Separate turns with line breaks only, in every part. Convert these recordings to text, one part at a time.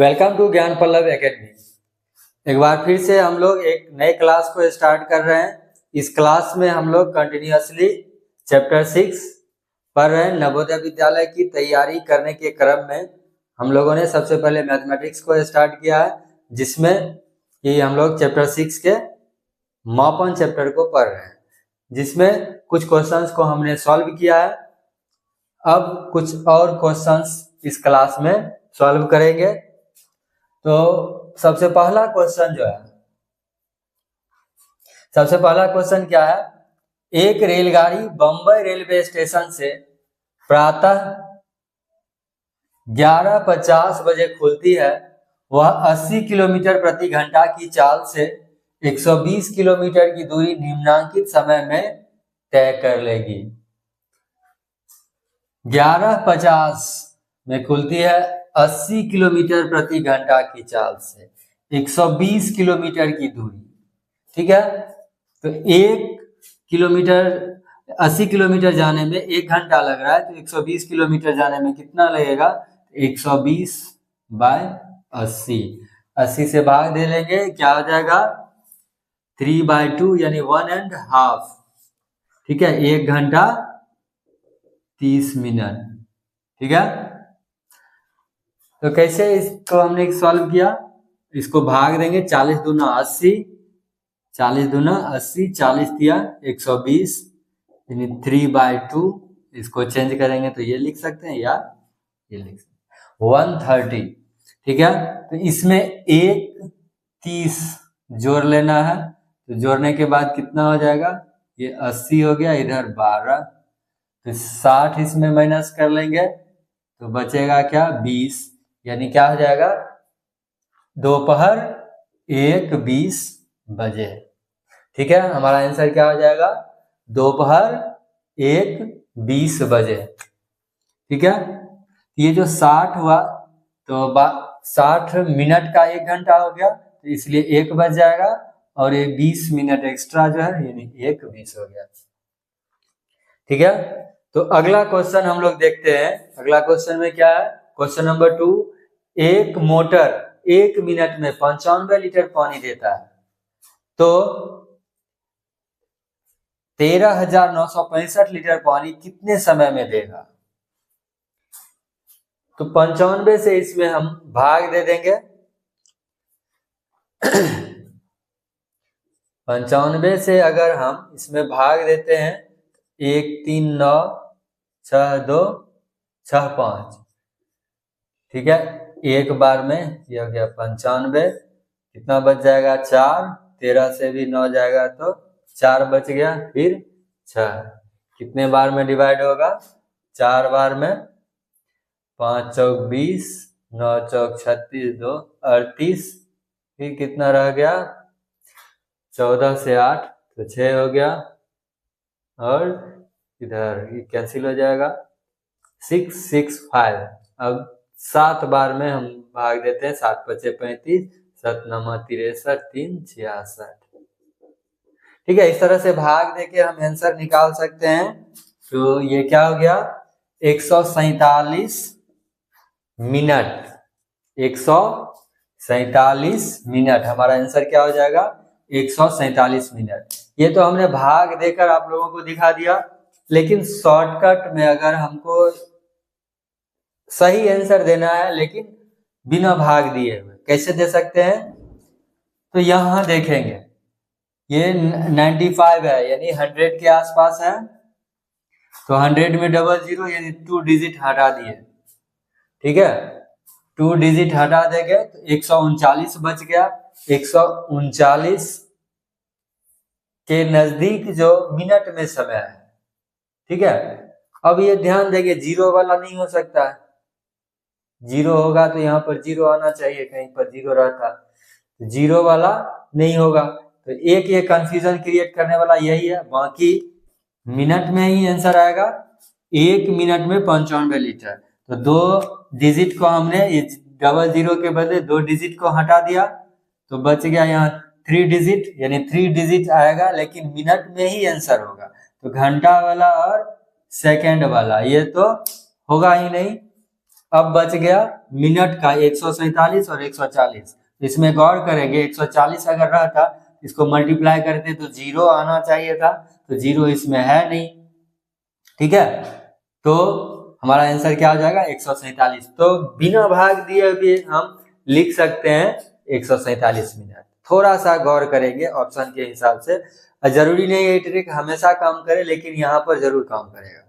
Welcome to ज्ञान Pallav academy. एक बार फिर से हम लोग एक नए क्लास को स्टार्ट कर रहे हैं। इस क्लास में हम लोग कंटिन्यूअसली चैप्टर 6 पढ़ रहे हैं। नवोदय विद्यालय की तैयारी करने के क्रम में हम लोगों ने सबसे पहले मैथमेटिक्स को स्टार्ट किया है, जिसमें कि हम लोग चैप्टर 6 के मापन चैप्टर को पढ़ रहे हैं, जिसमें कुछ क्वेश्चंस को हमने सॉल्व किया है। अब कुछ और क्वेश्चंस इस क्लास में सॉल्व करेंगे। तो सबसे पहला क्वेश्चन क्या है, एक रेलगाड़ी बंबई रेलवे स्टेशन से प्रातः 11:50 बजे खुलती है। वह 80 किलोमीटर प्रति घंटा की चाल से 120 किलोमीटर की दूरी निम्नांकित समय में तय कर लेगी। 11:50 में खुलती है, 80 किलोमीटर प्रति घंटा की चाल से 120 किलोमीटर की दूरी, ठीक है। तो 80 किलोमीटर जाने में 1 घंटा लग रहा है, तो 120 किलोमीटर जाने में कितना लगेगा? 120/80। 80 से भाग दे लेंगे, क्या हो जाएगा? 3/2 यानी 1.5, ठीक है। 1 घंटा 30 मिनट, ठीक है। तो कैसे इसको हमने सॉल्व किया? इसको भाग देंगे, 40 दूना 80, 40 दिया 120 यानी 3/2। इसको चेंज करेंगे तो ये लिख सकते हैं या ये लिख सकते हैं 130, ठीक है। तो इसमें 1:30 जोड़ लेना है, तो जोड़ने के बाद कितना हो जाएगा? ये 80 हो गया, इधर 12, तो 60 इसमें माइनस कर लेंगे तो बचेगा क्या? 20, यानी क्या हो जाएगा? दोपहर 1:20 बजे, ठीक है। हमारा आंसर क्या हो जाएगा? दोपहर 1:20 बजे, ठीक है। ये जो 60 हुआ तो 60 मिनट का 1 घंटा हो गया, तो इसलिए 1 बज जाएगा, और ये 20 मिनट एक्स्ट्रा जो है यानी 1:20 हो गया, ठीक है। तो अगला क्वेश्चन हम लोग देखते हैं। अगला क्वेश्चन में क्या है? क्वेश्चन नंबर 2, एक मोटर 1 मिनट में 95 लीटर पानी देता है, तो 13,965 लीटर पानी कितने समय में देगा? तो 95 से इसमें हम भाग दे देंगे। 95 से अगर हम इसमें भाग देते हैं, 1 3 9 6 2 6 5, ठीक है। एक बार में ये हो गया 95, कितना बच जाएगा? 4, 13 से भी 9 जाएगा तो 4 बच गया, फिर 6, कितने बार में डिवाइड होगा? 4 बार में। 5 चौक 20, 9 चौक 36, 2 38, फिर कितना रह गया? 14 से 8 तो 6 हो गया, और इधर ये कैंसिल हो जाएगा, 6 6 5। अब 7 बार में हम भाग देते हैं, 7 5 35, 7 9 63, 3 66, ठीक है। इस तरह से भाग देके हम आंसर निकाल सकते हैं। तो ये क्या हो गया? 147 मिनट, 147 मिनट, हमारा आंसर क्या हो जाएगा? 147 मिनट। ये तो हमने भाग देकर आप लोगों को दिखा दिया, लेकिन शॉर्टकट में अगर हमको सही आंसर देना है लेकिन बिना भाग दिए हुए, कैसे दे सकते हैं? तो यहां देखेंगे, ये 95 है यानी 100 के आसपास है, तो 100 में 00 यानी 2 डिजिट हटा दिए, ठीक है। 2 डिजिट हटा देंगे तो 139 बच गया। 139 के नजदीक जो मिनट में समय है, ठीक है। अब ये ध्यान देंगे, जीरो वाला नहीं हो सकता है, जीरो होगा तो यहाँ पर जीरो आना चाहिए, कहीं पर जीरो रहता, जीरो वाला नहीं होगा, तो एक ये कंफ्यूजन क्रिएट करने वाला यही है। बाकी मिनट में ही आंसर आएगा। 1 मिनट में 95 लीटर, तो 2 डिजिट को हमने 00 के बदले 2 डिजिट को हटा दिया, तो बच गया यहाँ 3 डिजिट, यानी 3 डिजिट आएगा, लेकिन मिनट में ही आंसर होगा। तो घंटा वाला और सेकंड वाला ये तो होगा ही नहीं, अब बच गया मिनट का 147 और 140। इसमें गौर करेंगे 140 अगर रहता इसको मल्टीप्लाई करते तो 0 आना चाहिए था, तो 0 इसमें है नहीं। ठीक है, तो हमारा आंसर क्या हो जाएगा 147। तो बिना भाग दिए भी हम लिख सकते हैं 147 मिनट। थोड़ा सा गौर करेंगे ऑप्शन के हिसाब से, जरूरी नहीं है ट्रिक हमेशा काम करे, लेकिन यहाँ पर जरूर काम करेगा।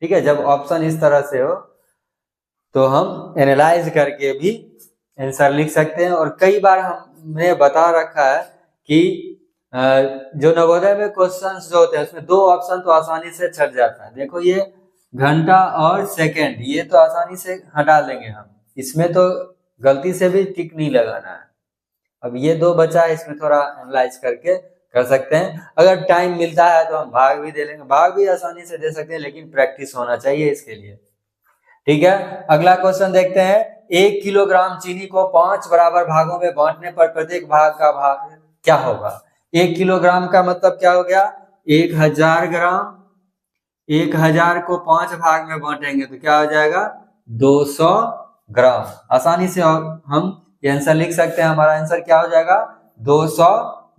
ठीक है, जब ऑप्शन इस तरह से हो तो हम एनालाइज करके भी आंसर लिख सकते हैं। और कई बार हमने बता रखा है कि जो नवोदय में क्वेश्चंस जो होते हैं उसमें 2 ऑप्शन तो आसानी से छट जाता है। देखो ये घंटा और सेकंड, ये तो आसानी से हटा देंगे हम, इसमें तो गलती से भी टिक नहीं लगाना है। अब ये 2 बचा है, इसमें थोड़ा एनालाइज करके कर सकते हैं। अगर टाइम मिलता है तो हम भाग भी दे लेंगे, भाग भी आसानी से दे सकते हैं, लेकिन प्रैक्टिस होना चाहिए इसके लिए। ठीक है, अगला क्वेश्चन देखते हैं। 1 किलोग्राम चीनी को 5 बराबर भागों में बांटने पर प्रत्येक भाग का भाग क्या होगा? 1 किलोग्राम का मतलब क्या हो गया 1000 ग्राम। 1000 को 5 भाग में बांटेंगे तो क्या हो जाएगा 200 ग्राम। आसानी से हम ये आंसर लिख सकते हैं। हमारा आंसर क्या हो जाएगा 200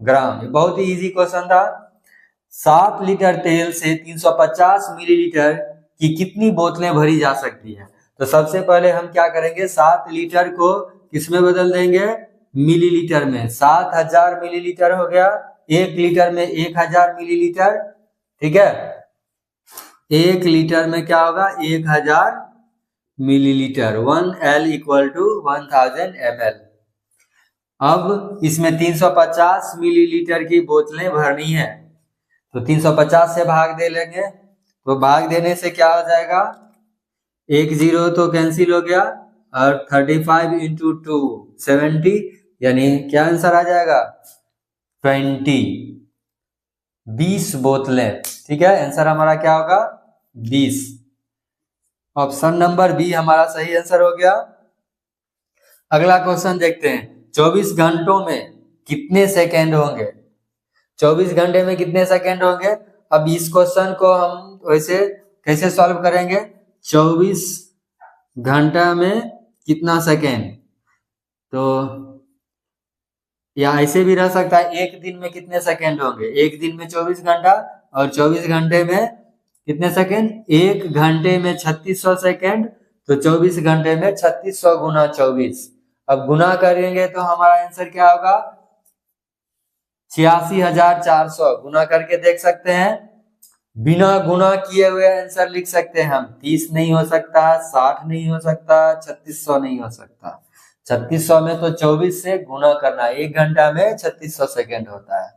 ग्राम। बहुत ही इजी क्वेश्चन था। 7 लीटर तेल से 350 मिलीलीटर की कितनी बोतलें भरी जा सकती है? तो सबसे पहले हम क्या करेंगे 7 लीटर को किसमें बदल देंगे मिलीलीटर में। 7000 मिलीलीटर हो गया, 1 लीटर में 1000 मिलीलीटर। ठीक है, 1 लीटर में क्या होगा 1000 millilitre. 1L equal to 1000 ml। अब इसमें 350 मिलीलीटर की बोतलें भरनी है, तो 350 से भाग दे लेंगे। तो भाग देने से क्या हो जाएगा 1 0 तो कैंसिल हो गया, और 35 इंटू 2 70, यानी क्या आंसर आ जाएगा 20 बोतलें। ठीक है, आंसर हमारा क्या होगा 20। ऑप्शन नंबर बी हमारा सही आंसर हो गया। अगला क्वेश्चन देखते हैं। 24 घंटों में कितने सेकेंड होंगे? 24 घंटे में कितने सेकेंड होंगे? अब इस क्वेश्चन को हम वैसे कैसे सॉल्व करेंगे 24 घंटा में कितना सेकेंड, तो या ऐसे भी रह सकता है 1 दिन में कितने सेकेंड होंगे। 1 दिन में 24 घंटा और 24 घंटे में कितने सेकेंड, 1 घंटे में 3600 सेकेंड, तो 24 घंटे में 3600 गुना 24। अब गुना करेंगे तो हमारा आंसर क्या होगा 86400। गुना करके देख सकते हैं, बिना गुना किए हुए आंसर लिख सकते हैं हम। 30 नहीं हो सकता, 60 नहीं हो सकता, 3600 नहीं हो सकता। 3600 में तो 24 से गुना करना है। 1 घंटा में 3600 सेकेंड होता है,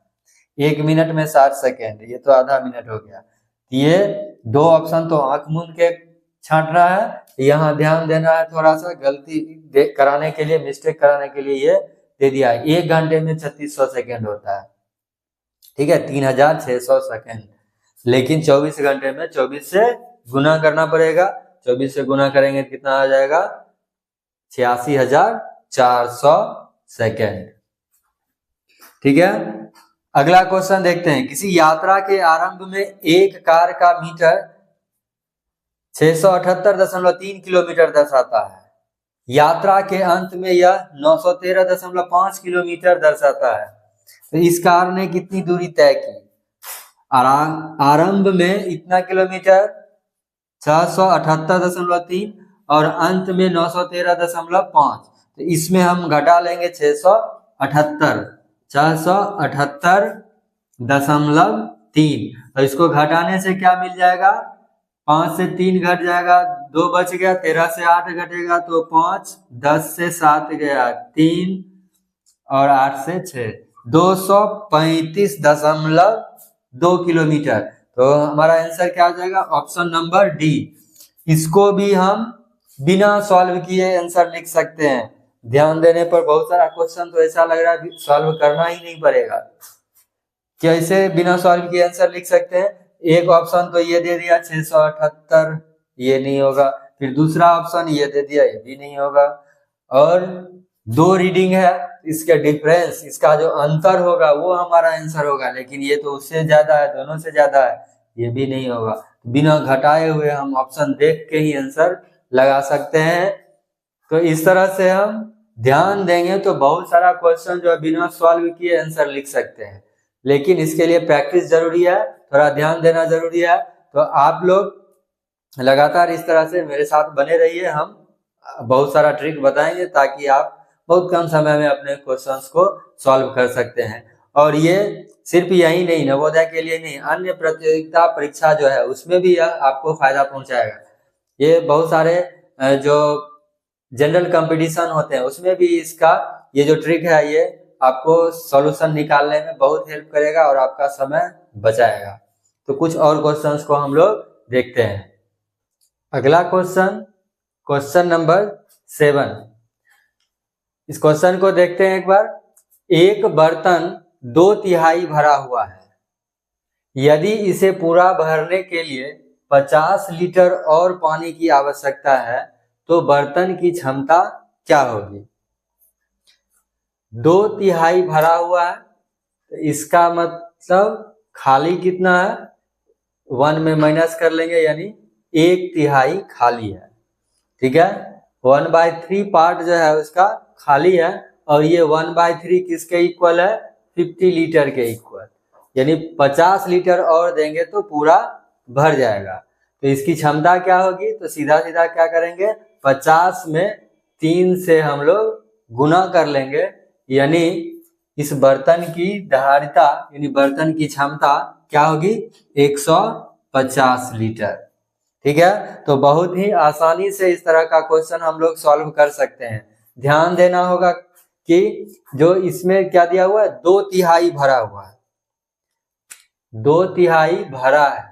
1 मिनट में 60 सेकेंड, ये तो आधा मिनट हो गया। ये 2 ऑप्शन तो आंख मूंद के छांटना है, यहाँ ध्यान देना है। थोड़ा सा गलती कराने के लिए, मिस्टेक कराने के लिए ये दे दिया है। 1 घंटे में 3600 सेकेंड होता है, ठीक है 3600 सेकेंड, लेकिन 24 घंटे में 24 से गुना करना पड़ेगा। 24 से गुना करेंगे तो कितना आ जाएगा 86400 सेकेंड। ठीक है, अगला क्वेश्चन देखते हैं। किसी यात्रा के आरंभ में एक कार का मीटर 678.3 किलोमीटर दर्शाता है, यात्रा के अंत में यह 913.5 किलोमीटर दर्शाता है, तो इस कार ने कितनी दूरी तय की? आरंभ में इतना किलोमीटर 678.3 और अंत में 913.5, तो इसमें हम घटा लेंगे 678.3 और इसको घटाने से क्या मिल जाएगा 5 से 3 घट जाएगा, 2 बच गया, 13 से 8 घटेगा तो 5, 10 से 7 गया 3 और 8 से 6, 235.2 किलोमीटर। तो हमारा आंसर क्या आ जाएगा ऑप्शन नंबर डी। इसको भी हम बिना सॉल्व किए आंसर लिख सकते हैं। ध्यान देने पर बहुत सारा क्वेश्चन तो ऐसा लग रहा है सॉल्व करना ही नहीं पड़ेगा। कैसे बिना सॉल्व किए आंसर लिख सकते हैं? एक ऑप्शन तो ये दे दिया 678, ये नहीं होगा। फिर दूसरा ऑप्शन ये दे दिया, ये भी नहीं होगा। और 2 रीडिंग है, इसके डिफरेंस, इसका जो अंतर होगा वो हमारा आंसर होगा, लेकिन ये तो उससे ज्यादा है, दोनों से ज्यादा है, ये भी नहीं होगा। बिना घटाए हुए हम ऑप्शन देख के ही आंसर लगा सकते हैं। तो इस तरह से हम ध्यान देंगे तो बहुत सारा क्वेश्चन जो है बिना सॉल्व किए आंसर लिख सकते हैं, लेकिन इसके लिए प्रैक्टिस जरूरी है, थोड़ा ध्यान देना जरूरी है। तो आप लोग लगातार इस तरह से मेरे साथ बने रहिए, हम बहुत सारा ट्रिक बताएंगे ताकि आप बहुत कम समय में अपने क्वेश्चंस को सॉल्व कर सकते हैं। और ये सिर्फ यही नहीं, नवोदय के लिए नहीं, अन्य प्रतियोगिता परीक्षा जो है उसमें भी यह आपको फायदा पहुंचाएगा। ये बहुत सारे जो जनरल कंपटीशन होते हैं उसमें भी इसका ये जो ट्रिक है ये आपको सॉल्यूशन निकालने में बहुत हेल्प करेगा और आपका समय बचाएगा। तो कुछ और क्वेश्चंस को हम लोग देखते हैं। अगला क्वेश्चन, क्वेश्चन नंबर 7। इस क्वेश्चन को देखते हैं एक बार। एक बर्तन 2/3 भरा हुआ है, यदि इसे पूरा भरने के लिए 50 लीटर और पानी की आवश्यकता है तो बर्तन की क्षमता क्या होगी। 2/3 भरा हुआ है तो इसका मतलब खाली कितना है, 1 में माइनस कर लेंगे, यानी 1/3 खाली है। ठीक है, 1/3 पार्ट जो है उसका खाली है और ये 1/3 किसके इक्वल है, 50 लीटर के इक्वल, यानी 50 लीटर और देंगे तो पूरा भर जाएगा। तो इसकी क्षमता क्या होगी, तो सीधा सीधा क्या करेंगे, 50 में 3 से हम लोग गुना कर लेंगे, यानी इस बर्तन की धारिता यानी बर्तन की क्षमता क्या होगी, 150 लीटर। ठीक है, तो बहुत ही आसानी से इस तरह का क्वेश्चन हम लोग सॉल्व कर सकते हैं। ध्यान देना होगा कि जो इसमें क्या दिया हुआ है, 2/3 भरा हुआ है, 2/3 भरा है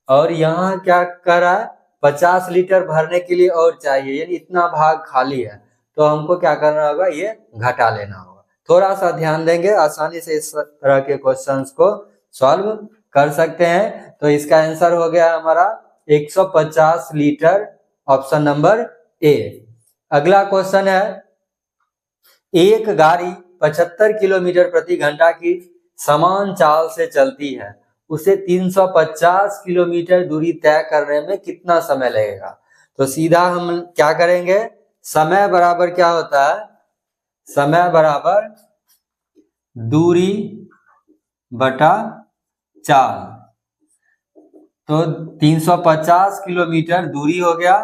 और यहाँ क्या कर रहा है, 50 लीटर भरने के लिए और चाहिए, यानी इतना भाग खाली है। तो हमको क्या करना होगा, ये घटा लेना होगा। थोड़ा सा ध्यान देंगे, आसानी से इस तरह के क्वेश्चंस को सॉल्व कर सकते हैं। तो इसका आंसर हो गया हमारा 150 लीटर, ऑप्शन नंबर ए। अगला क्वेश्चन है, एक गाड़ी 75 किलोमीटर प्रति घंटा की समान चाल से चलती है, उसे 350 किलोमीटर दूरी तय करने में कितना समय लगेगा। तो सीधा हम क्या करेंगे, समय बराबर क्या होता है, समय बराबर दूरी बटा चाल। तो 350 किलोमीटर दूरी हो गया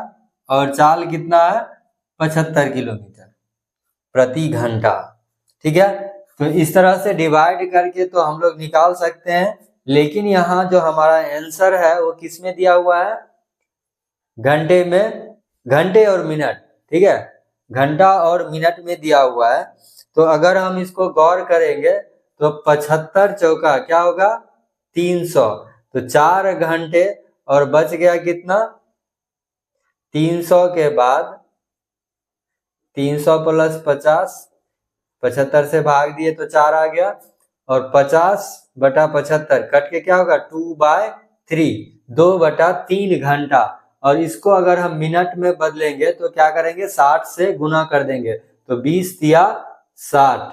और चाल कितना है, 75 किलोमीटर प्रति घंटा। ठीक है, तो इस तरह से डिवाइड करके तो हम लोग निकाल सकते हैं, लेकिन यहाँ जो हमारा आंसर है वो किस में दिया हुआ है, घंटे में, घंटे और मिनट। ठीक है, घंटा और मिनट में दिया हुआ है। तो अगर हम इसको गौर करेंगे तो 75 चौका क्या होगा, 300, तो 4 घंटे और बच गया कितना, 300 के बाद 300 प्लस 50, 75 से भाग दिए तो 4 आ गया, और 50 बटा 75 कट के क्या होगा, 2/3, 2/3 घंटा। और इसको अगर हम मिनट में बदलेंगे तो क्या करेंगे, 60 से गुना कर देंगे, तो 20 तिया 60,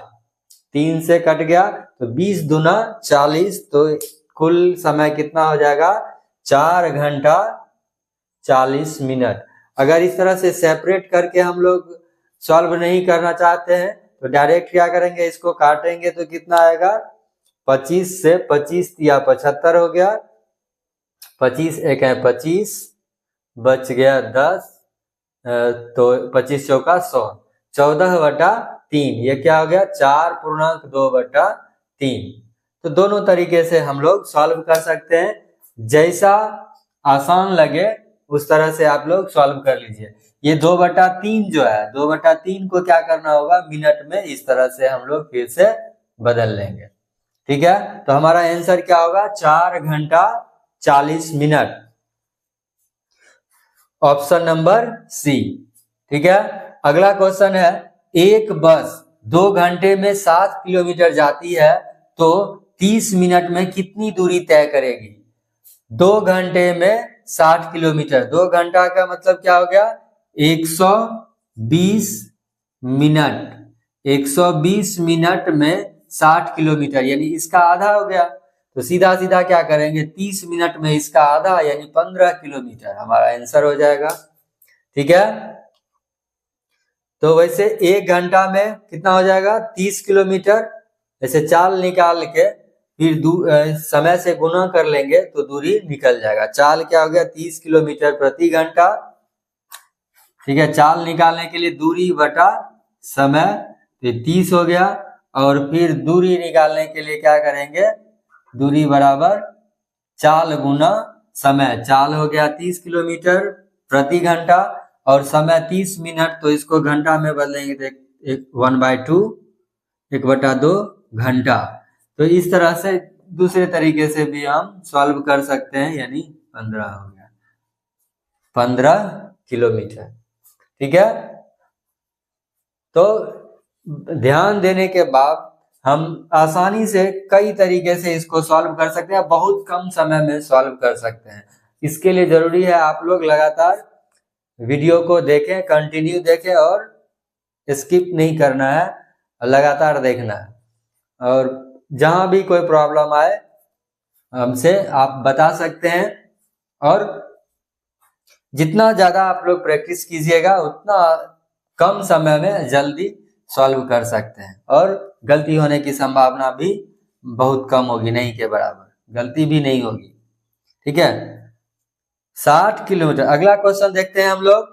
3 से कट गया तो 20 दूना 40, तो कुल समय कितना हो जाएगा, 4 घंटा 40 मिनट। अगर इस तरह से सेपरेट करके हम लोग सॉल्व नहीं करना चाहते हैं तो डायरेक्ट क्या करेंगे, इसको काटेंगे तो कितना आएगा, 25 से 25 तिया 75 हो गया, 25 एक है 25, बच गया 10, तो 25 चौका 100, 14/3, ये क्या हो गया, 4.2/3। तो दोनों तरीके से हम लोग सॉल्व कर सकते हैं, जैसा आसान लगे उस तरह से आप लोग सॉल्व कर लीजिए। ये 2/3 जो है, 2/3 को क्या करना होगा, मिनट में इस तरह से हम लोग फिर से बदल लेंगे। ठीक है, तो हमारा आंसर क्या होगा, 4 घंटा 40 मिनट, ऑप्शन नंबर सी। ठीक है, अगला क्वेश्चन है, एक बस 2 घंटे में 7 किलोमीटर जाती है तो 30 मिनट में कितनी दूरी तय करेगी। 2 घंटे में 60 किलोमीटर, 2 घंटा का मतलब क्या हो गया, 120 मिनट, 120 मिनट में 60 किलोमीटर, यानी इसका आधा हो गया। तो सीधा सीधा क्या करेंगे, 30 मिनट में इसका आधा यानी 15 किलोमीटर हमारा आंसर हो जाएगा। ठीक है। तो वैसे 1 घंटा में कितना हो जाएगा, 30 किलोमीटर। ऐसे चाल निकाल के फिर समय से गुना कर लेंगे तो दूरी निकल जाएगा। चाल क्या हो गया, 30 किलोमीटर प्रति घंटा। ठीक है, चाल निकालने के लिए दूरी बटा समय, तो 30 हो गया। और फिर दूरी निकालने के लिए क्या करेंगे, दूरी बराबर चाल गुना समय। चाल हो गया 30 किलोमीटर प्रति घंटा और समय 30 मिनट, तो इसको घंटा में बदलेंगे तो 1/2, 1/2 घंटा। तो इस तरह से दूसरे तरीके से भी हम सॉल्व कर सकते हैं, यानी 15 हो गया, 15 किलोमीटर। ठीक है, तो ध्यान देने के बाद हम आसानी से कई तरीके से इसको सॉल्व कर सकते हैं, बहुत कम समय में सॉल्व कर सकते हैं। इसके लिए जरूरी है आप लोग लगातार वीडियो को देखें, कंटिन्यू देखें और स्किप नहीं करना है, लगातार देखना है। और जहां भी कोई प्रॉब्लम आए हमसे आप बता सकते हैं। और जितना ज्यादा आप लोग प्रैक्टिस कीजिएगा उतना कम समय में जल्दी सॉल्व कर सकते हैं और गलती होने की संभावना भी बहुत कम होगी, नहीं के बराबर, गलती भी नहीं होगी। ठीक है, 60 किलोमीटर। अगला क्वेश्चन देखते हैं हम लोग।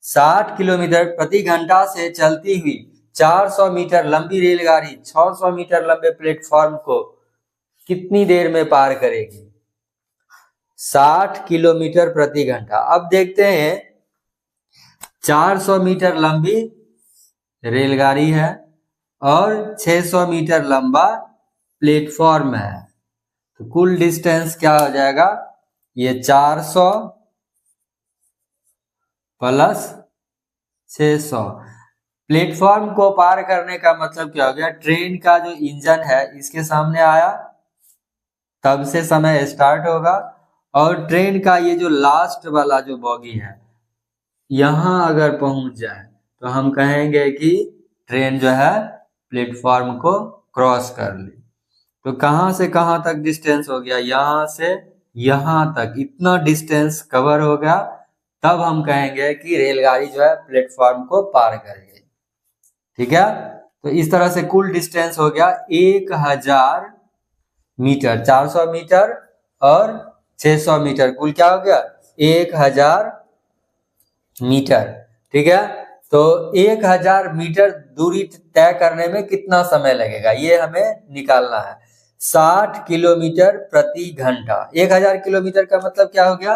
60 किलोमीटर प्रति घंटा से चलती हुई 400 मीटर लंबी रेलगाड़ी 600 मीटर लंबे प्लेटफॉर्म को कितनी देर में पार करेगी। 60 किलोमीटर प्रति घंटा। अब देखते हैं, 400 मीटर लंबी रेलगाड़ी है और 600 मीटर लंबा प्लेटफॉर्म है, तो कुल डिस्टेंस क्या हो जाएगा, ये 400 प्लस 600। प्लेटफॉर्म को पार करने का मतलब क्या हो गया, ट्रेन का जो इंजन है इसके सामने आया तब से समय स्टार्ट होगा, और ट्रेन का ये जो लास्ट वाला जो बॉगी है यहां अगर पहुंच जाए तो हम कहेंगे कि ट्रेन जो है प्लेटफॉर्म को क्रॉस कर ली। तो कहां से कहां तक डिस्टेंस हो गया, यहां से यहां तक इतना डिस्टेंस कवर हो गया, तब हम कहेंगे कि रेलगाड़ी जो है प्लेटफॉर्म को पार कर गई। ठीक है, तो इस तरह से कुल डिस्टेंस हो गया 1000 मीटर। 400 मीटर और 600 मीटर, कुल क्या हो गया 1000 मीटर। ठीक है, तो 1000 मीटर दूरी तय करने में कितना समय लगेगा ये हमें निकालना है। 60 किलोमीटर प्रति घंटा। 1000 किलोमीटर का मतलब क्या हो गया,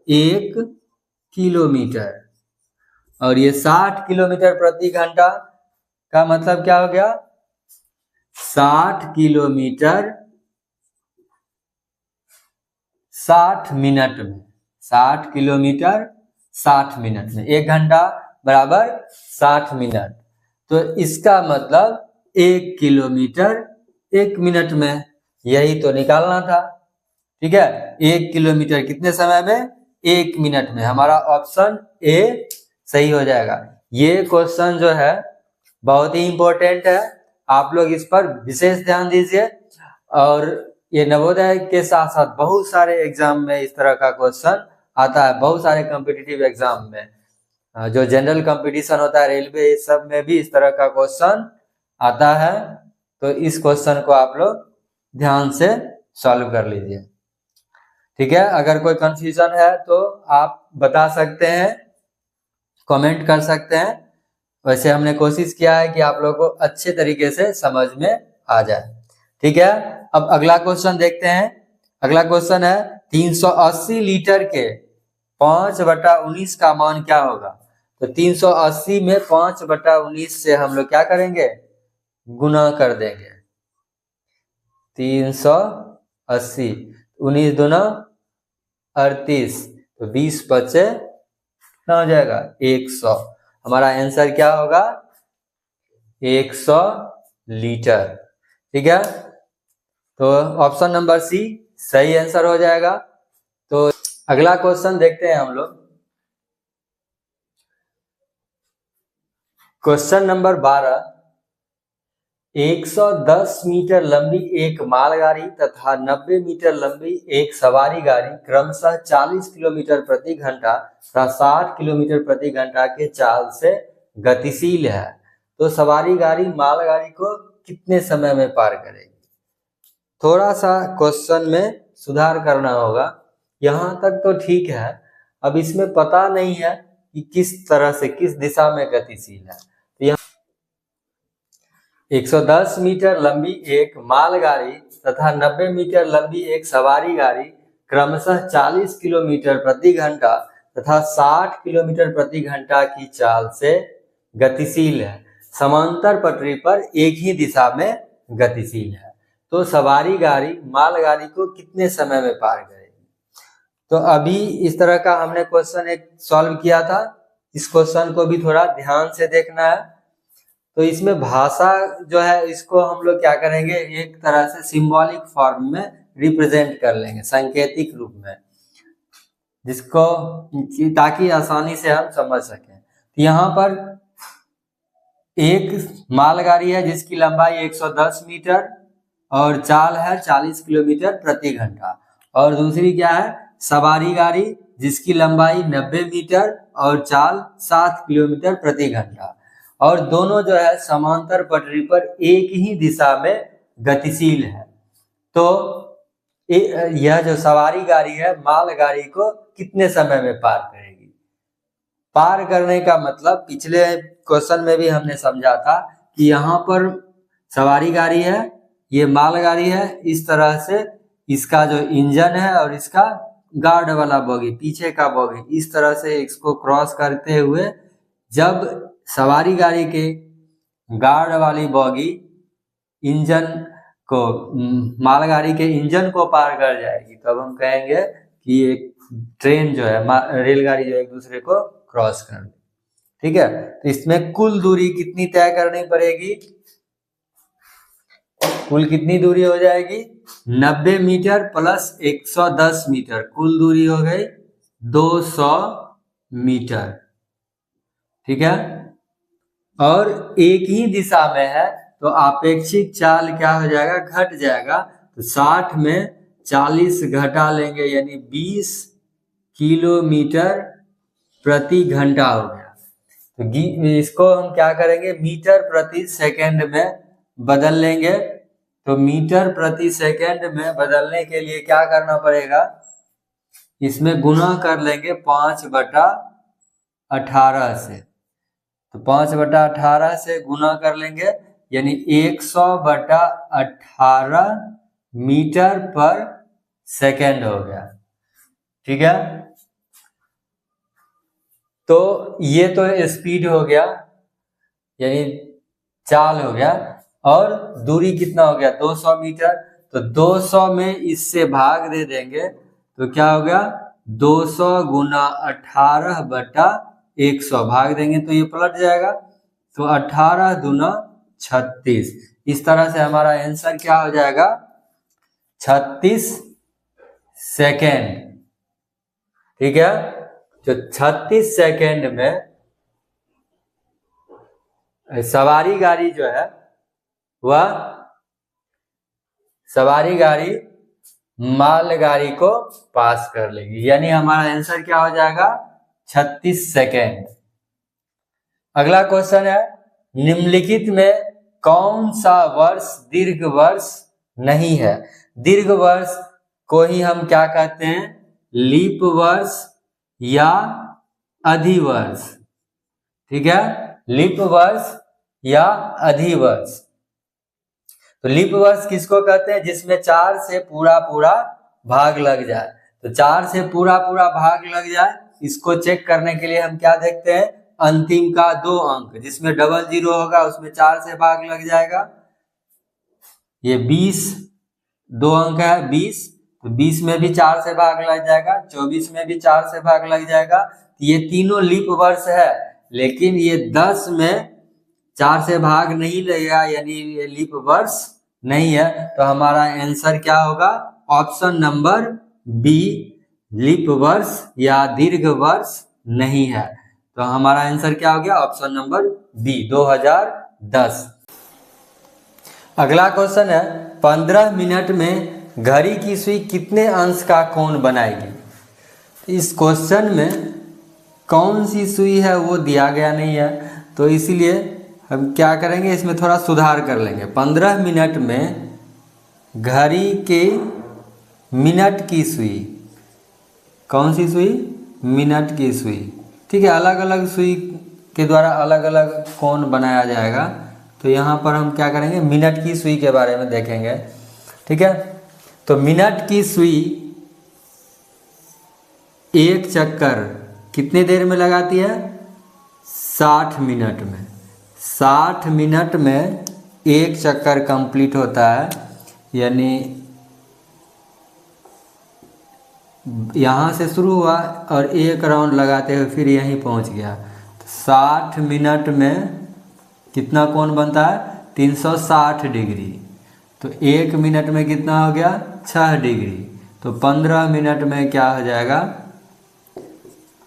1 किलोमीटर, और ये 60 किलोमीटर प्रति घंटा का मतलब क्या हो गया, 60 किलोमीटर 60 मिनट में। 60 किलोमीटर 60 मिनट में, 1 घंटा बराबर 60 मिनट, तो इसका मतलब 1 किलोमीटर 1 मिनट में, यही तो निकालना था। ठीक है, 1 किलोमीटर कितने समय में, 1 मिनट में। हमारा ऑप्शन ए सही हो जाएगा। ये क्वेश्चन जो है बहुत ही इंपॉर्टेंट है, आप लोग इस पर विशेष ध्यान दीजिए। और ये नवोदय के साथ साथ बहुत सारे एग्जाम में इस तरह का क्वेश्चन आता है, बहुत सारे कॉम्पिटिटिव एग्जाम में जो जनरल कंपटीशन होता है रेलवे, इस सब में भी इस तरह का क्वेश्चन आता है। तो इस क्वेश्चन को आप लोग ध्यान से सॉल्व कर लीजिए। ठीक है, अगर कोई कंफ्यूजन है तो आप बता सकते हैं, कमेंट कर सकते हैं। वैसे हमने कोशिश किया है कि आप लोगों को अच्छे तरीके से समझ में आ जाए। ठीक है, अब अगला क्वेश्चन देखते हैं। अगला क्वेश्चन है 380 लीटर के 5/19 का मान क्या होगा। तो 380 में 5/19 से हम लोग क्या करेंगे, गुना कर देंगे। 380, 19 दूना 38, तो 20 बचे कितना हो जाएगा 100। हमारा आंसर क्या होगा 100 लीटर। ठीक है, तो ऑप्शन नंबर सी सही आंसर हो जाएगा। तो अगला क्वेश्चन देखते हैं हम लोग। क्वेश्चन नंबर 12, 110 मीटर लंबी एक मालगाड़ी तथा 90 मीटर लंबी एक सवारी गाड़ी क्रमशः 40 किलोमीटर प्रति घंटा तथा 60 किलोमीटर प्रति घंटा के चाल से गतिशील है। तो सवारी गाड़ी मालगाड़ी को कितने समय में पार करेगी? थोड़ा सा क्वेश्चन में सुधार करना होगा। यहाँ तक तो ठीक है, अब इसमें पता नहीं है कि किस तरह से किस दिशा में गतिशील है। तो यहाँ 110 मीटर लंबी एक मालगाड़ी तथा 90 मीटर लंबी एक सवारी गाड़ी क्रमशः 40 किलोमीटर प्रति घंटा तथा 60 किलोमीटर प्रति घंटा की चाल से गतिशील है। समांतर पटरी पर एक ही दिशा में गतिशील है। तो सवारी गाड़ी मालगाड़ी को कितने समय में पार करेगी? तो अभी इस तरह का हमने क्वेश्चन एक सॉल्व किया था। इस क्वेश्चन को भी थोड़ा ध्यान से देखना है। तो इसमें भाषा जो है इसको हम लोग क्या करेंगे, एक तरह से सिंबॉलिक फॉर्म में रिप्रेजेंट कर लेंगे, सांकेतिक रूप में, जिसको ताकि आसानी से हम समझ सकें। तो यहाँ पर एक मालगाड़ी है जिसकी लंबाई 110 मीटर और चाल है 40 किलोमीटर प्रति घंटा, और दूसरी क्या है, सवारी गाड़ी जिसकी लंबाई 90 मीटर और चाल 7 किलोमीटर प्रति घंटा, और दोनों जो है समांतर पटरी पर एक ही दिशा में गतिशील है। तो यह जो सवारी गाड़ी है मालगाड़ी को कितने समय में पार करेगी? पार करने का मतलब पिछले क्वेश्चन में भी हमने समझा था कि यहाँ पर सवारी गाड़ी है, ये मालगाड़ी है, इस तरह से इसका जो इंजन है और इसका गार्ड वाला बोगी, पीछे का बोगी, इस तरह से इसको क्रॉस करते हुए जब सवारी गाड़ी के गार्ड वाली बोगी इंजन को, मालगाड़ी के इंजन को पार कर जाएगी, तब तो हम कहेंगे कि एक ट्रेन जो है, रेलगाड़ी जो एक दूसरे को क्रॉस कर दे। ठीक है, तो इसमें कुल दूरी कितनी तय करनी पड़ेगी? कुल कितनी दूरी हो जाएगी? 90 मीटर प्लस 110 मीटर, कुल दूरी हो गई 200 मीटर। ठीक है, और एक ही दिशा में है तो आपेक्षिक चाल क्या हो जाएगा, घट जाएगा। तो 60 में 40 घटा लेंगे यानी 20 किलोमीटर प्रति घंटा हो गया। तो इसको हम क्या करेंगे, मीटर प्रति सेकंड में बदल लेंगे। तो मीटर प्रति सेकंड में बदलने के लिए क्या करना पड़ेगा, इसमें गुना कर लेंगे 5/18 से। तो 5/18 से गुना कर लेंगे यानी 100/18 मीटर पर सेकंड हो गया। ठीक है, तो ये तो स्पीड हो गया यानी चाल हो गया, और दूरी कितना हो गया, 200 मीटर। तो 200 में इससे भाग दे देंगे तो क्या हो गया, 200 गुना 18/100 भाग देंगे तो ये पलट जाएगा। तो 18 दूना 36, इस तरह से हमारा आंसर क्या हो जाएगा, 36 सेकेंड। ठीक है, तो 36 सेकेंड में सवारी गाड़ी जो है वह सवारी गाड़ी मालगाड़ी को पास कर लेगी, यानी हमारा आंसर क्या हो जाएगा, 36 सेकेंड। अगला क्वेश्चन है, निम्नलिखित में कौन सा वर्ष दीर्घ वर्ष नहीं है? दीर्घ वर्ष को ही हम क्या कहते हैं, लीप वर्ष या अधिवर्ष। ठीक है, लीप वर्ष या अधिवर्ष। तो लीप वर्ष किसको कहते हैं, जिसमें 4 से पूरा पूरा भाग लग जाए। तो 4 से पूरा पूरा भाग लग जाए, इसको चेक करने के लिए हम क्या देखते हैं, अंतिम का 2 अंक, जिसमें 00 होगा उसमें 4 से भाग लग जाएगा। ये 20 2 अंक है 20, तो 20 में भी 4 से भाग लग जाएगा, 24 में भी 4 से भाग लग जाएगा। ये तीनों लीप वर्ष है, लेकिन ये 10 में 4 से भाग नहीं लगेगा, यानी ये लीप वर्ष नहीं है। तो हमारा आंसर क्या होगा, ऑप्शन नंबर बी, लीप वर्ष या दीर्घ वर्ष नहीं है। तो हमारा आंसर क्या हो गया, ऑप्शन नंबर बी 2010। अगला क्वेश्चन है 15 मिनट में घड़ी की सुई कितने अंश का कोण बनाएगी। इस क्वेश्चन में कौन सी सुई है वो दिया गया नहीं है, तो इसीलिए हम क्या करेंगे, इसमें थोड़ा सुधार कर लेंगे। 15 मिनट में घड़ी के मिनट की सुई, कौन सी सुई, मिनट की सुई, ठीक है। अलग अलग सुई के द्वारा अलग अलग कोण बनाया जाएगा, तो यहाँ पर हम क्या करेंगे, मिनट की सुई के बारे में देखेंगे, ठीक है। तो मिनट की सुई एक चक्कर कितने देर में लगाती है, 60 मिनट में। 60 मिनट में एक चक्कर कंप्लीट होता है, यानी यहाँ से शुरू हुआ और एक राउंड लगाते हुए फिर यहीं पहुँच गया। तो 60 मिनट में कितना कोण बनता है, 360 डिग्री। तो एक मिनट में कितना हो गया, 6 डिग्री। तो 15 मिनट में क्या हो जाएगा,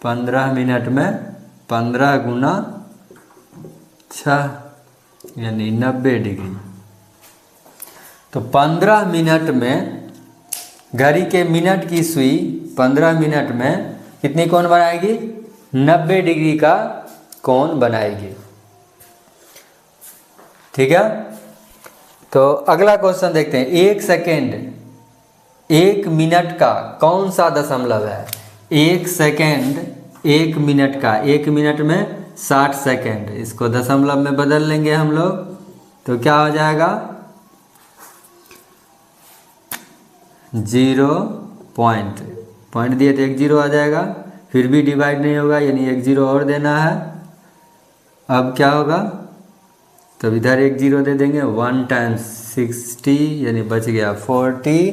15 मिनट में 15 गुना 6 यानी 90 डिग्री। तो 15 मिनट में घड़ी के मिनट की सुई 15 मिनट में कितनी कोण बनाएगी, 90 डिग्री का कोण बनाएगी, ठीक है। तो अगला क्वेश्चन देखते हैं। 1 सेकेंड 1 मिनट का कौन सा दशमलव है। 1 सेकेंड 1 मिनट का, 1 मिनट में 60 सेकेंड, इसको दशमलव में बदल लेंगे हम लोग, तो क्या हो जाएगा, 0 पॉइंट दिए तो 1 0 आ जाएगा, फिर भी डिवाइड नहीं होगा, यानी 1 0 और देना है। अब क्या होगा, तो इधर 1 0 दे देंगे, 1 टाइम्स 60 यानी बच गया 40,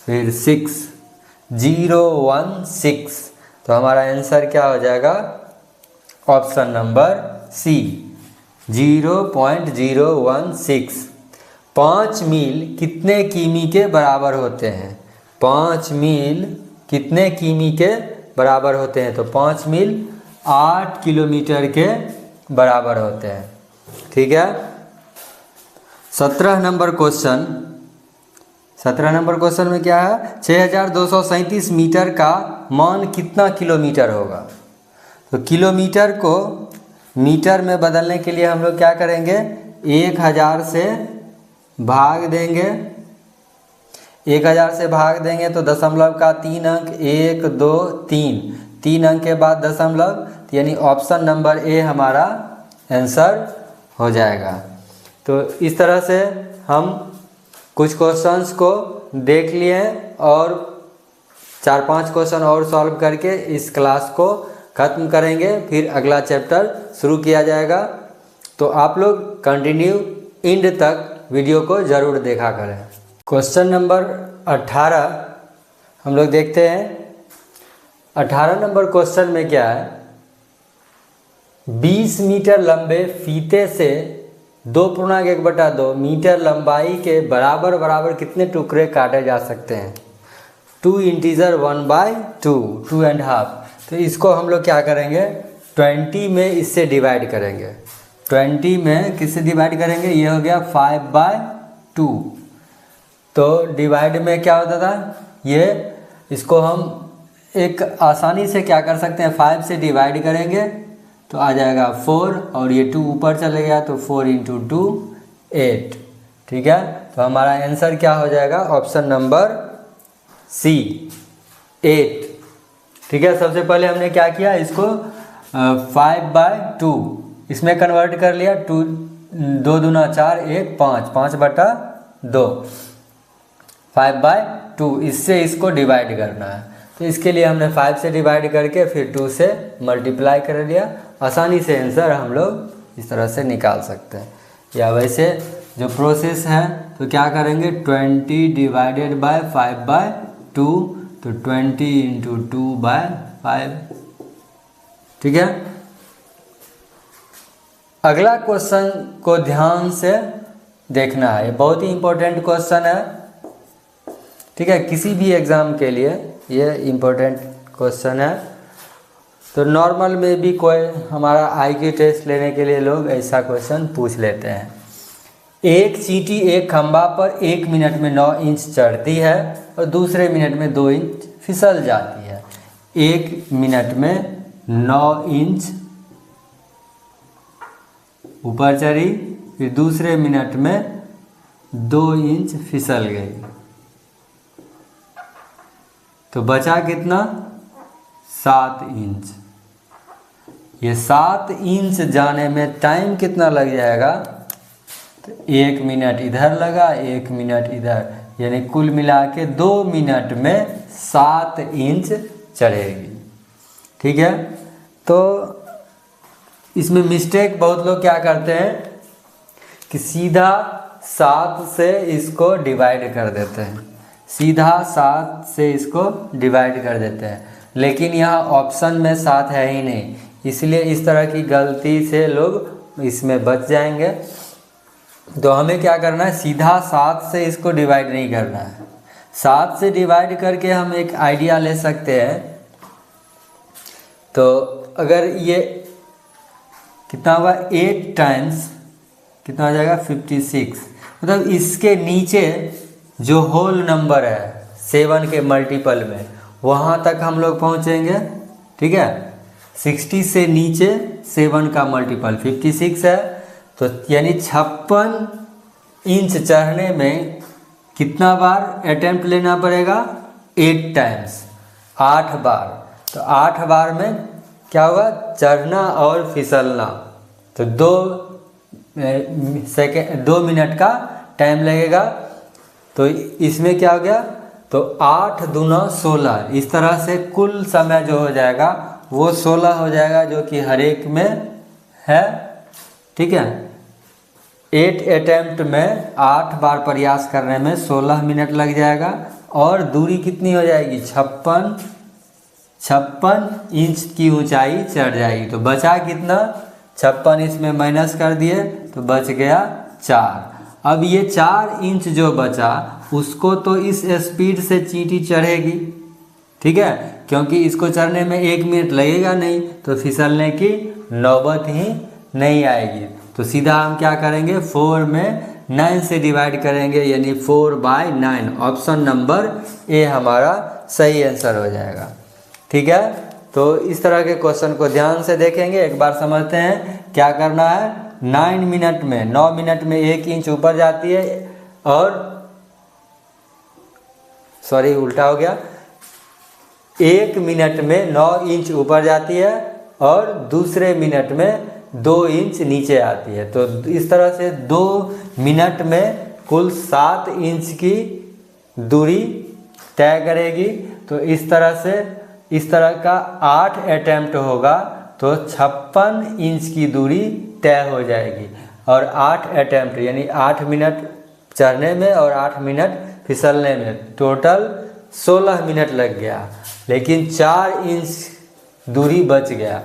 फिर 6 0 1 6। तो हमारा आंसर क्या हो जाएगा, ऑप्शन नंबर सी 0.016। 5 मील कितने किमी के बराबर होते हैं। 5 मील कितने किमी के बराबर होते हैं, तो 5 मील 8 किलोमीटर के बराबर होते हैं, ठीक है। 17 नंबर क्वेश्चन, 17 नंबर क्वेश्चन में क्या है, 6237 मीटर का मान कितना किलोमीटर होगा। तो किलोमीटर को मीटर में बदलने के लिए हम लोग क्या करेंगे, 1000 से भाग देंगे, 1000 से भाग देंगे तो दशमलव का 3 अंक, 1 2 3 अंक के बाद दशमलव, यानी ऑप्शन नंबर ए हमारा आंसर हो जाएगा। तो इस तरह से हम कुछ क्वेश्चंस को देख लिए और 4-5 क्वेश्चन और सॉल्व करके इस क्लास को ख़त्म करेंगे, फिर अगला चैप्टर शुरू किया जाएगा। तो आप लोग कंटिन्यू एंड तक वीडियो को ज़रूर देखा करें। क्वेश्चन नंबर 18 हम लोग देखते हैं। 18 नंबर क्वेश्चन में क्या है, 20 मीटर लंबे फीते से 2.1/2 मीटर लंबाई के बराबर बराबर कितने टुकड़े काटे जा सकते हैं। 2 इंटीजर 1/2 2.5। तो इसको हम लोग क्या करेंगे, 20 में इससे डिवाइड करेंगे। 20 में किससे डिवाइड करेंगे, ये हो गया 5/2। तो डिवाइड में क्या होता था, ये इसको हम एक आसानी से क्या कर सकते हैं, 5 से डिवाइड करेंगे तो आ जाएगा 4, और ये 2 ऊपर चले गया तो 4 × 2 8, ठीक है। तो हमारा आंसर क्या हो जाएगा, ऑप्शन नंबर सी 8, ठीक है। सबसे पहले हमने क्या किया, इसको 5/2 इसमें कन्वर्ट कर लिया, 2 दूना 4 1 5 5/2 5/2, इससे इसको डिवाइड करना है। तो इसके लिए हमने 5 से डिवाइड करके फिर 2 से मल्टीप्लाई कर लिया। आसानी से आंसर हम लोग इस तरह से निकाल सकते हैं। या वैसे जो प्रोसेस है तो क्या करेंगे, 20 डिवाइडेड बाय 5/2, तो 20 × 2/5, ठीक है। अगला क्वेश्चन को ध्यान से देखना है, ये बहुत ही इम्पोर्टेंट क्वेश्चन है, ठीक है। किसी भी एग्ज़ाम के लिए ये इम्पोर्टेंट क्वेश्चन है। तो नॉर्मल में भी कोई हमारा IQ टेस्ट लेने के लिए लोग ऐसा क्वेश्चन पूछ लेते हैं। एक चींटी एक खंभा पर 1 मिनट में 9 इंच चढ़ती है और दूसरे मिनट में 2 इंच फिसल जाती है। 1 मिनट में 9 इंच ऊपर चढ़ी, फिर दूसरे मिनट में 2 इंच फिसल गई, तो बचा कितना? 7 इंच। ये 7 इंच जाने में टाइम कितना लग जाएगा? तो 1 मिनट इधर लगा, 1 मिनट इधर, यानी कुल मिला के 2 मिनट में 7 इंच चढ़ेगी। ठीक है, तो इसमें मिस्टेक बहुत लोग क्या करते हैं कि सीधा 7 से इसको डिवाइड कर देते हैं, सीधा 7 से इसको डिवाइड कर देते हैं, लेकिन यहाँ ऑप्शन में 7 है ही नहीं, इसलिए इस तरह की गलती से लोग इसमें बच जाएंगे। तो हमें क्या करना है? सीधा 7 से इसको डिवाइड नहीं करना है। 7 से डिवाइड करके हम एक आइडिया ले सकते हैं। तो अगर ये कितना हुआ? 8 टाइम्स कितना हो जाएगा? 56। मतलब इसके नीचे जो होल नंबर है 7 के मल्टीपल में, वहाँ तक हम लोग पहुँचेंगे। ठीक है, 60 से नीचे 7 का मल्टीपल 56 है, तो यानी 56 इंच चढ़ने में कितना बार अटेम्प्ट लेना पड़ेगा? 8 टाइम्स, 8 बार। तो 8 बार में क्या होगा? चढ़ना और फिसलना, तो 2 मिनट का टाइम लगेगा। तो इसमें क्या हो गया? तो 8 दूना 16, इस तरह से कुल समय जो हो जाएगा वो 16 हो जाएगा, जो कि हर एक में है। ठीक है, 8 अटेम्प्ट में 8 बार प्रयास करने में 16 मिनट लग जाएगा, और दूरी कितनी हो जाएगी? 56 इंच की ऊंचाई चढ़ जाएगी। तो बचा कितना? 56 इसमें माइनस कर दिए तो बच गया 4। अब ये 4 इंच जो बचा उसको तो इस स्पीड से चींटी चढ़ेगी। ठीक है, क्योंकि इसको चढ़ने में 1 मिनट लगेगा नहीं, तो फिसलने की नौबत ही नहीं आएगी। तो सीधा हम क्या करेंगे? 4 में 9 से डिवाइड करेंगे, यानी 4/9। ऑप्शन नंबर ए हमारा सही आंसर हो जाएगा। ठीक है, तो इस तरह के क्वेश्चन को ध्यान से देखेंगे, एक बार समझते हैं क्या करना है। 9 मिनट में 9 मिनट में 1 इंच ऊपर जाती है, और सॉरी उल्टा हो गया, 1 मिनट में 9 इंच ऊपर जाती है और दूसरे मिनट में 2 इंच नीचे आती है। तो इस तरह से 2 मिनट में कुल 7 इंच की दूरी तय करेगी। तो इस तरह का 8 अटेम्प्ट होगा तो 56 इंच की दूरी तय हो जाएगी। और 8 अटेम्प्ट यानी 8 मिनट चढ़ने में और 8 मिनट फिसलने में टोटल 16 मिनट लग गया, लेकिन 4 इंच दूरी बच गया।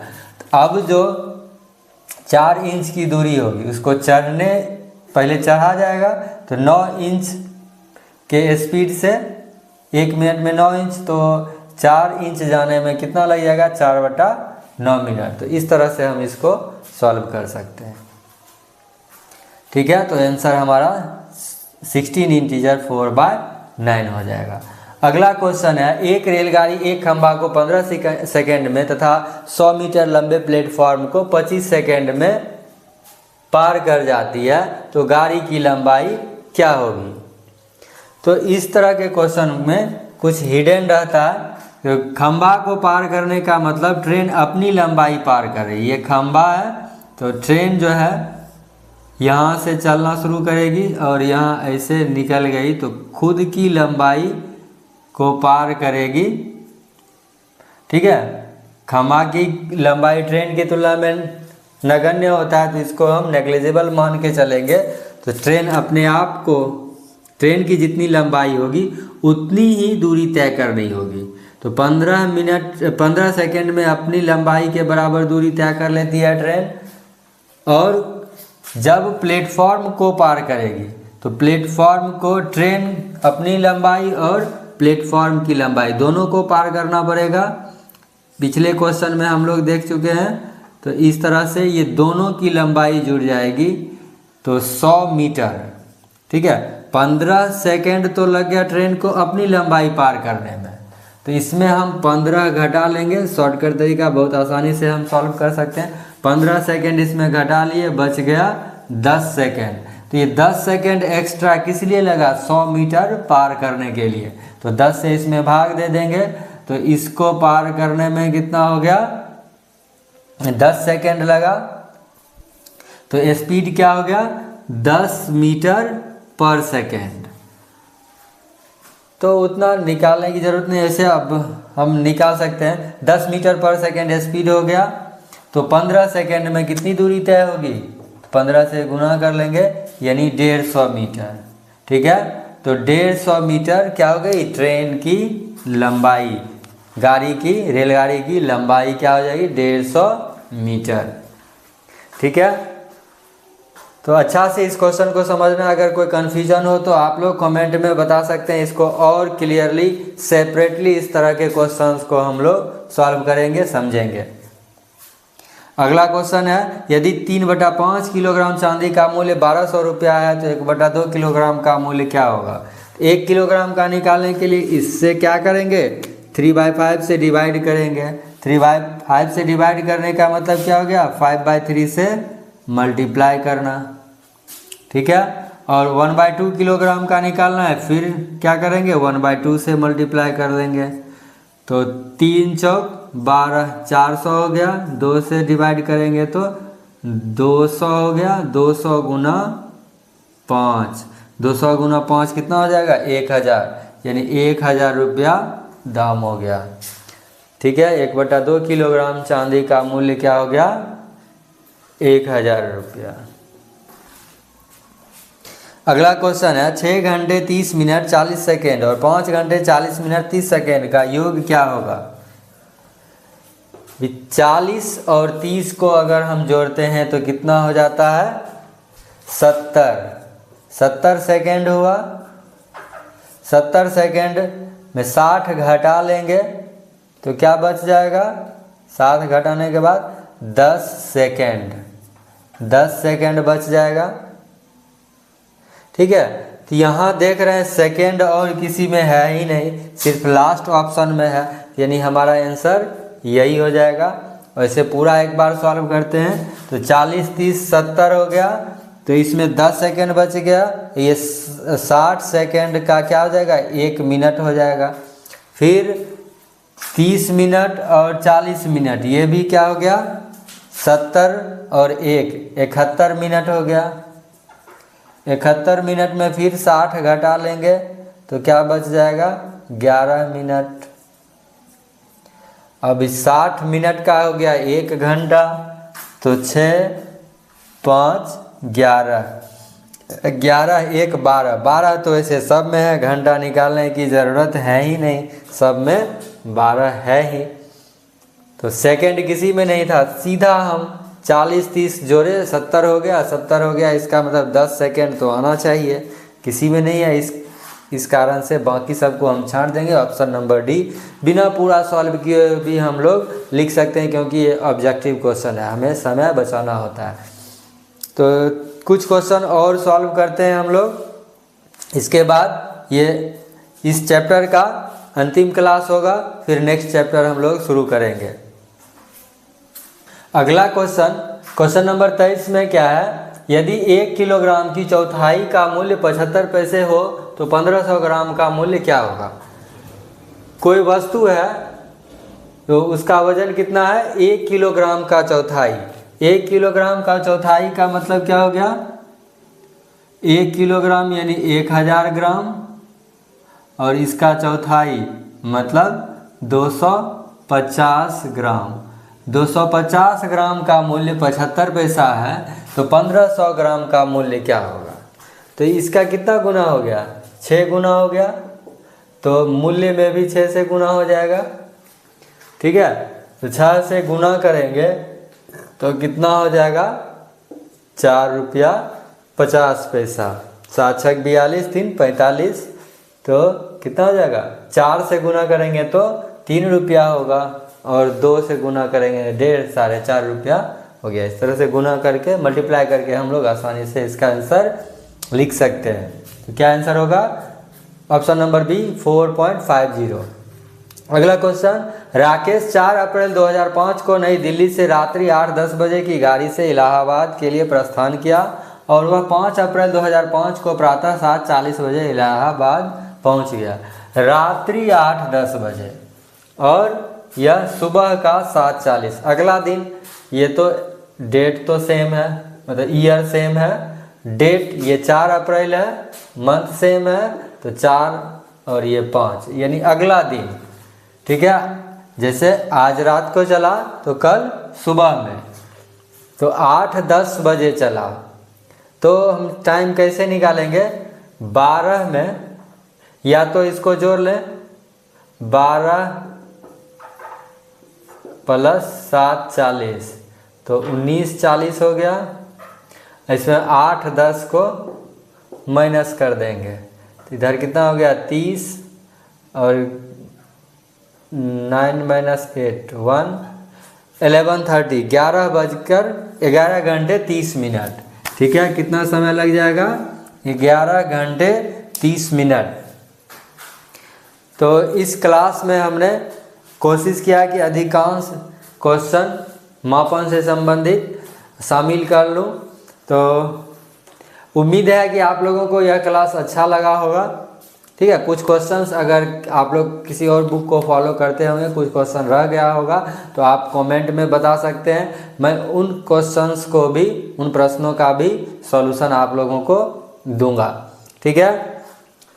अब जो 4 इंच की दूरी होगी उसको चढ़ने पहले चढ़ा जाएगा, तो 9 इंच के स्पीड से 1 मिनट में 9 इंच, तो 4 इंच जाने में कितना लग जाएगा? 4/9 मिनट। तो इस तरह से हम इसको सॉल्व कर सकते हैं। ठीक है, तो आंसर हमारा 16 इंटीजर 4/9 हो जाएगा। अगला क्वेश्चन है, एक रेलगाड़ी एक खंभा को 15 सेकेंड में तथा 100 मीटर लंबे प्लेटफॉर्म को 25 सेकेंड में पार कर जाती है, तो गाड़ी की लंबाई क्या होगी? तो इस तरह के क्वेश्चन में कुछ हिडन रहता है। तो खंभा को पार करने का मतलब ट्रेन अपनी लंबाई पार कर रही है। ये खंभा है, तो ट्रेन जो है यहाँ से चलना शुरू करेगी और यहाँ ऐसे निकल गई, तो खुद की लंबाई को पार करेगी। ठीक है, खंभा की लंबाई ट्रेन की तुलना में नगण्य होता है, तो इसको हम नेग्लिजिबल मान के चलेंगे। तो ट्रेन अपने आप को, ट्रेन की जितनी लंबाई होगी उतनी ही दूरी तय करनी होगी। तो 15 सेकेंड में अपनी लंबाई के बराबर दूरी तय कर लेती है ट्रेन। और जब प्लेटफॉर्म को पार करेगी तो प्लेटफॉर्म को ट्रेन अपनी लंबाई और प्लेटफॉर्म की लंबाई दोनों को पार करना पड़ेगा। पिछले क्वेश्चन में हम लोग देख चुके हैं। तो इस तरह से ये दोनों की लंबाई जुड़ जाएगी, तो 100 मीटर, ठीक है। 15 सेकेंड तो लग गया ट्रेन को अपनी लंबाई पार करने में, तो इसमें हम 15 घटा लेंगे। शॉर्टकट तरीका, बहुत आसानी से हम सॉल्व कर सकते हैं। 15 सेकेंड इसमें घटा लिए, बच गया 10 सेकेंड। तो ये 10 सेकेंड एक्स्ट्रा किस लिए लगा? 100 मीटर पार करने के लिए। तो 10 से इसमें भाग दे देंगे, तो इसको पार करने में कितना हो गया? 10 सेकेंड लगा। तो स्पीड क्या हो गया? 10 मीटर पर सेकेंड। तो उतना निकालने की जरूरत नहीं, ऐसे अब हम निकाल सकते हैं। 10 मीटर पर सेकेंड स्पीड हो गया, तो 15 सेकेंड में कितनी दूरी तय होगी? 15 से गुना कर लेंगे, यानी 150 मीटर, ठीक है। तो 150 मीटर क्या हो गई? ट्रेन की लंबाई, गाड़ी की, रेलगाड़ी की लंबाई क्या हो जाएगी? 150 मीटर, ठीक है। तो अच्छा से इस क्वेश्चन को समझना। अगर कोई कन्फ्यूजन हो तो आप लोग कमेंट में बता सकते हैं। इसको और क्लियरली सेपरेटली इस तरह के क्वेश्चंस को हम लोग सॉल्व करेंगे, समझेंगे। अगला क्वेश्चन है, यदि 3/5 किलोग्राम चांदी का मूल्य 1200 रुपया है तो 1/2 किलोग्राम का मूल्य क्या होगा? 1 किलोग्राम का निकालने के लिए इससे क्या करेंगे? 3/5 से डिवाइड करेंगे। 3/5 से डिवाइड करने का मतलब क्या हो गया? 5/3 से मल्टीप्लाई करना, ठीक है। और 1/2 किलोग्राम का निकालना है, फिर क्या करेंगे? 1/2 से मल्टीप्लाई कर देंगे। तो 3 चौक 12, 400 हो गया। 2 से डिवाइड करेंगे तो 200 हो गया। 200 गुना 5, 200 गुना 5 कितना हो जाएगा? 1000, यानी 1000 रुपया दाम हो गया, ठीक है। 1/2 किलोग्राम चांदी का मूल्य क्या हो गया? 1000 रुपया। अगला क्वेश्चन है, 6 घंटे 30 मिनट 40 सेकेंड और 5 घंटे 40 मिनट 30 सेकेंड का योग क्या होगा? 40 और 30 को अगर हम जोड़ते हैं तो कितना हो जाता है? 70 सेकेंड हुआ। 70 सेकेंड में 60 घटा लेंगे तो क्या बच जाएगा? 60 घटाने के बाद 10 सेकेंड बच जाएगा, ठीक है। तो यहाँ देख रहे हैं सेकेंड और किसी में है ही नहीं, सिर्फ लास्ट ऑप्शन में है, यानी हमारा आंसर यही हो जाएगा। वैसे पूरा एक बार सॉल्व करते हैं। तो 40, 30, 70 हो गया, तो इसमें 10 सेकेंड बच गया। ये 60 सेकेंड का क्या हो जाएगा? 1 मिनट हो जाएगा। फिर 30 मिनट और 40 मिनट, ये भी क्या हो गया? 70 और 1 71 मिनट हो गया। 71 मिनट में फिर 60 घटा लेंगे तो क्या बच जाएगा? 11 मिनट। अब 60 मिनट का हो गया 1 घंटा, तो 6, 5, 11, 11, 1, 12, 12 तो ऐसे सब में है, घंटा निकालने की ज़रूरत है ही नहीं, सब में 12 है ही। तो सेकंड किसी में नहीं था, सीधा हम 40, 30 जोड़े 70 हो गया। 70 हो गया, इसका मतलब 10 सेकेंड तो आना चाहिए, किसी में नहीं है। इस कारण से बाकी सबको हम छांट देंगे। ऑप्शन नंबर डी, बिना पूरा सॉल्व किए भी हम लोग लिख सकते हैं, क्योंकि ये ऑब्जेक्टिव क्वेश्चन है, हमें समय बचाना होता है। तो कुछ क्वेश्चन और सॉल्व करते हैं हम लोग, इसके बाद ये इस चैप्टर का अंतिम क्लास होगा, फिर नेक्स्ट चैप्टर हम लोग शुरू करेंगे। अगला क्वेश्चन नंबर 23 में क्या है? यदि 1 किलोग्राम की चौथाई का मूल्य 75 पैसे हो तो 1500 ग्राम का मूल्य क्या होगा? कोई वस्तु है तो उसका वजन कितना है? 1 किलोग्राम का चौथाई। 1 किलोग्राम का चौथाई का मतलब क्या हो गया? 1 किलोग्राम यानी 1000 ग्राम, और इसका चौथाई मतलब 250 ग्राम। 250 ग्राम का मूल्य 75 पैसा है, तो 1500 ग्राम का मूल्य क्या होगा? तो इसका कितना गुना हो गया? 6 गुना हो गया। तो मूल्य में भी 6 से गुना हो जाएगा, ठीक है। तो 6 से गुना करेंगे तो कितना हो जाएगा? 4 रुपया 50 पैसा। 7 छक 42, 3 45, तो कितना हो जाएगा? 4 से गुना करेंगे तो 3 रुपया होगा, और 2 से गुना करेंगे 1.5, 4.5 रुपया हो गया। इस तरह से गुना करके मल्टीप्लाई करके हम लोग आसानी से इसका आंसर लिख सकते हैं। तो क्या आंसर होगा? Option number B 4.50। अगला क्वेश्चन, राकेश 4 अप्रैल 2005 को नई दिल्ली से रात्रि 8:10 बजे की गाड़ी से इलाहाबाद के लिए प्रस्थान किया और वह 5 अप्रैल 2005 को प्रातः 7:40 बजे इलाहाबाद पहुंच गया। रात्रि 8:10 बजे और यह सुबह का 7:40। अगला दिन, ये तो डेट तो सेम है, मतलब ईयर सेम है, डेट ये 4 अप्रैल है, मंथ सेम है, तो 4 और ये 5 यानी अगला दिन। ठीक है, जैसे आज रात को चला तो कल सुबह में, तो 8:10 बजे चला, तो हम टाइम कैसे निकालेंगे? 12 में या तो इसको जोड़ लें, 12 प्लस 7:40 तो 19:40 हो गया। इसमें 8:10 को माइनस कर देंगे तो इधर कितना हो गया? 30 और 9 माइनस 8 1 11:30 11 घंटे 30 मिनट। ठीक है, कितना समय लग जाएगा? 11 घंटे 30 मिनट। तो इस क्लास में हमने कोशिश किया कि अधिकांश क्वेश्चन मापन से संबंधित शामिल कर लूँ। तो उम्मीद है कि आप लोगों को यह क्लास अच्छा लगा होगा। ठीक है, कुछ क्वेश्चंस अगर आप लोग किसी और बुक को फॉलो करते होंगे, कुछ क्वेश्चन रह गया होगा तो आप कमेंट में बता सकते हैं। मैं उन क्वेश्चंस को भी, उन प्रश्नों का भी सॉल्यूशन आप लोगों को दूंगा। ठीक है,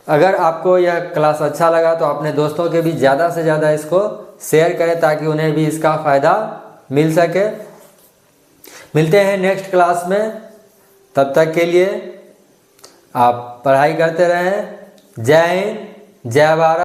अगर आपको यह क्लास अच्छा लगा तो अपने दोस्तों के भी ज़्यादा से ज़्यादा इसको शेयर करें ताकि उन्हें भी इसका फ़ायदा मिल सके। मिलते हैं नेक्स्ट क्लास में, तब तक के लिए आप पढ़ाई करते रहें। जय हिंद, जय भारत।